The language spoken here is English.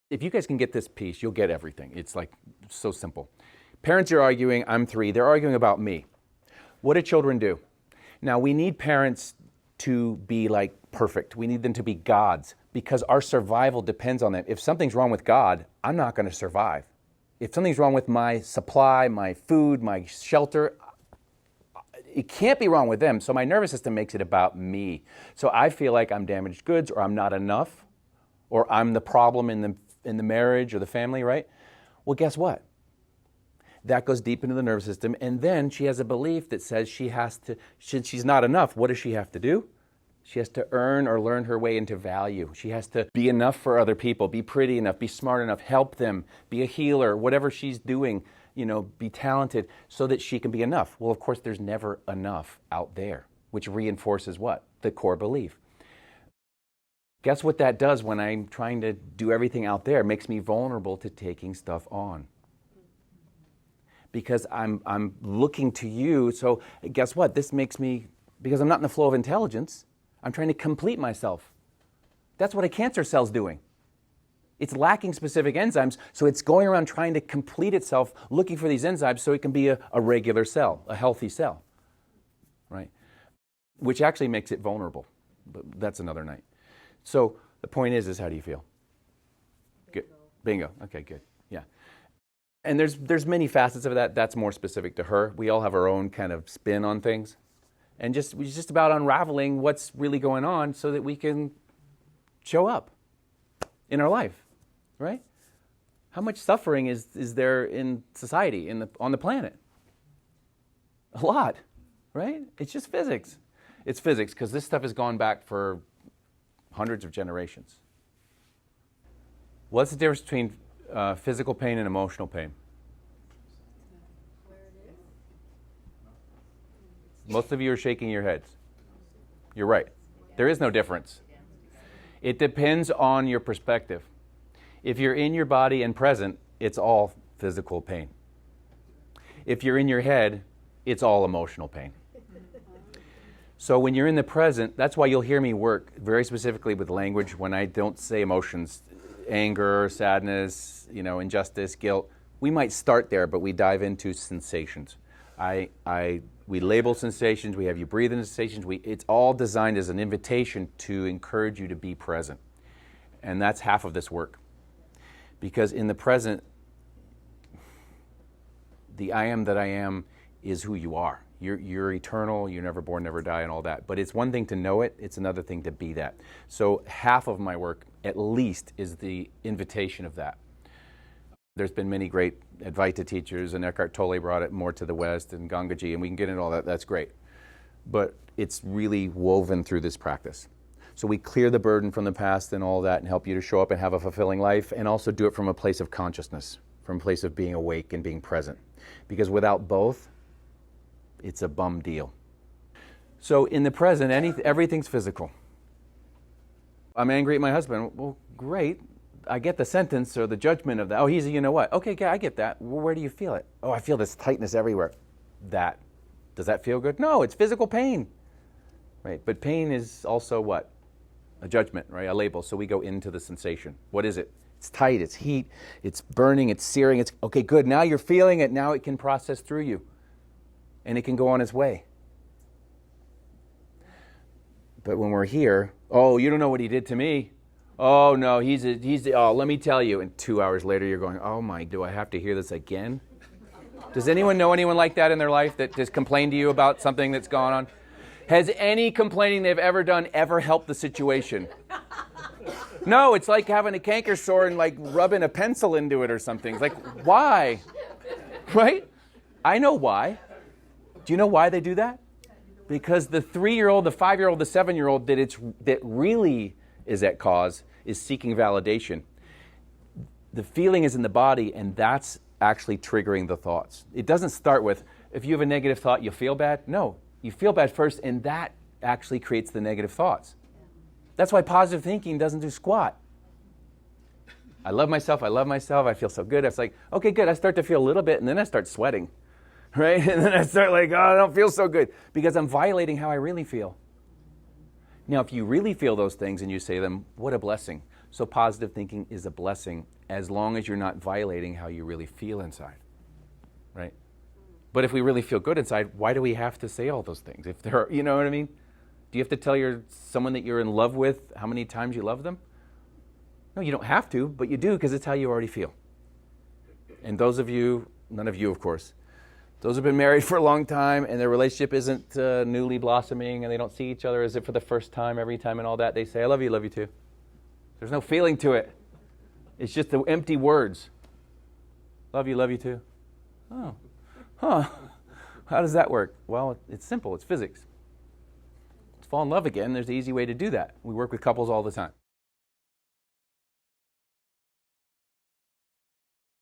If you guys can get this piece, you'll get everything. It's like so simple. Parents are arguing, I'm 3, they're arguing about me. What do children do? Now, we need parents to be like perfect. We need them to be gods because our survival depends on them. If something's wrong with God, I'm not going to survive. If something's wrong with my supply, my food, my shelter, it can't be wrong with them. So my nervous system makes it about me. So I feel like I'm damaged goods, or I'm not enough, or I'm the problem in the marriage or the family, right? Well, guess what? That goes deep into the nervous system, and then she has a belief that says she's not enough. What does she have to do? She has to earn or learn her way into value. She has to be enough for other people, be pretty enough, be smart enough, help them, be a healer, whatever she's doing, be talented so that she can be enough. Well, of course, there's never enough out there, which reinforces what? The core belief. Guess what that does when I'm trying to do everything out there? It makes me vulnerable to taking stuff on. Because I'm looking to you, so guess what? This makes me, because I'm not in the flow of intelligence, I'm trying to complete myself. That's what a cancer cell's doing. It's lacking specific enzymes, so it's going around trying to complete itself, looking for these enzymes so it can be a regular cell, a healthy cell, right? Which actually makes it vulnerable, but that's another night. So the point is how do you feel? Good. Bingo. Okay, good. Yeah. And there's many facets of that. That's more specific to her. We all have our own kind of spin on things. And it's just about unraveling what's really going on so that we can show up in our life, right? How much suffering is there in society, on the planet? A lot, right? It's just physics. It's physics because this stuff has gone back for hundreds of generations. What's the difference between physical pain and emotional pain? Most of you are shaking your heads. You're right. There is no difference. It depends on your perspective. If you're in your body and present, it's all physical pain. If you're in your head, it's all emotional pain. So when you're in the present, that's why you'll hear me work very specifically with language when I don't say emotions, anger, sadness, injustice, guilt. We might start there, but we dive into sensations. We label sensations, we have you breathe into sensations. It's all designed as an invitation to encourage you to be present. And that's half of this work. Because in the present, the I am that I am is who you are. You're eternal, you're never born, never die, and all that. But it's one thing to know it, it's another thing to be that. So half of my work, at least, is the invitation of that. There's been many great Advaita teachers, and Eckhart Tolle brought it more to the West, and Gangaji, and we can get into all that. That's great. But it's really woven through this practice. So we clear the burden from the past and all that and help you to show up and have a fulfilling life, and also do it from a place of consciousness, from a place of being awake and being present. Because without both, it's a bum deal. So in the present, everything's physical. I'm angry at my husband. Well, great. I get the sentence or the judgment of that. Oh, he's a what? Okay, I get that. Well, where do you feel it? Oh, I feel this tightness everywhere. Does that feel good? No, it's physical pain. Right? But pain is also what? A judgment, right? A label. So we go into the sensation. What is it? It's tight, it's heat, it's burning, it's searing. It's okay, good. Now you're feeling it. Now it can process through you. And it can go on its way. But when we're here, oh, you don't know what he did to me. Oh, no, let me tell you. And 2 hours later, you're going, oh my, do I have to hear this again? Does anyone know anyone like that in their life that just complained to you about something that's gone on? Has any complaining they've ever done ever helped the situation? No, it's like having a canker sore and like rubbing a pencil into it or something. It's like, why? Right? I know why. Do you know why they do that? Because the 3-year-old, the 5-year-old, the 7-year-old that really is at cause is seeking validation. The feeling is in the body, and that's actually triggering the thoughts. It doesn't start with, if you have a negative thought, you feel bad. No, you feel bad first, and that actually creates the negative thoughts. That's why positive thinking doesn't do squat. I love myself, I feel so good. It's like, okay, good. I start to feel a little bit, and then I start sweating. Right? And then I start like, oh, I don't feel so good because I'm violating how I really feel. Now, if you really feel those things and you say them, what a blessing. So positive thinking is a blessing as long as you're not violating how you really feel inside, right? But if we really feel good inside, why do we have to say all those things? If there are, you know what I mean? Do you have to tell someone that you're in love with how many times you love them? No, you don't have to, but you do because it's how you already feel. And those of you, none of you of course, those who have been married for a long time and their relationship isn't newly blossoming and they don't see each other as if for the first time every time and all that, they say, I love you too. There's no feeling to it. It's just the empty words. Love you too. Oh, huh. How does that work? Well, it's simple. It's physics. Let's fall in love again. There's an easy way to do that. We work with couples all the time.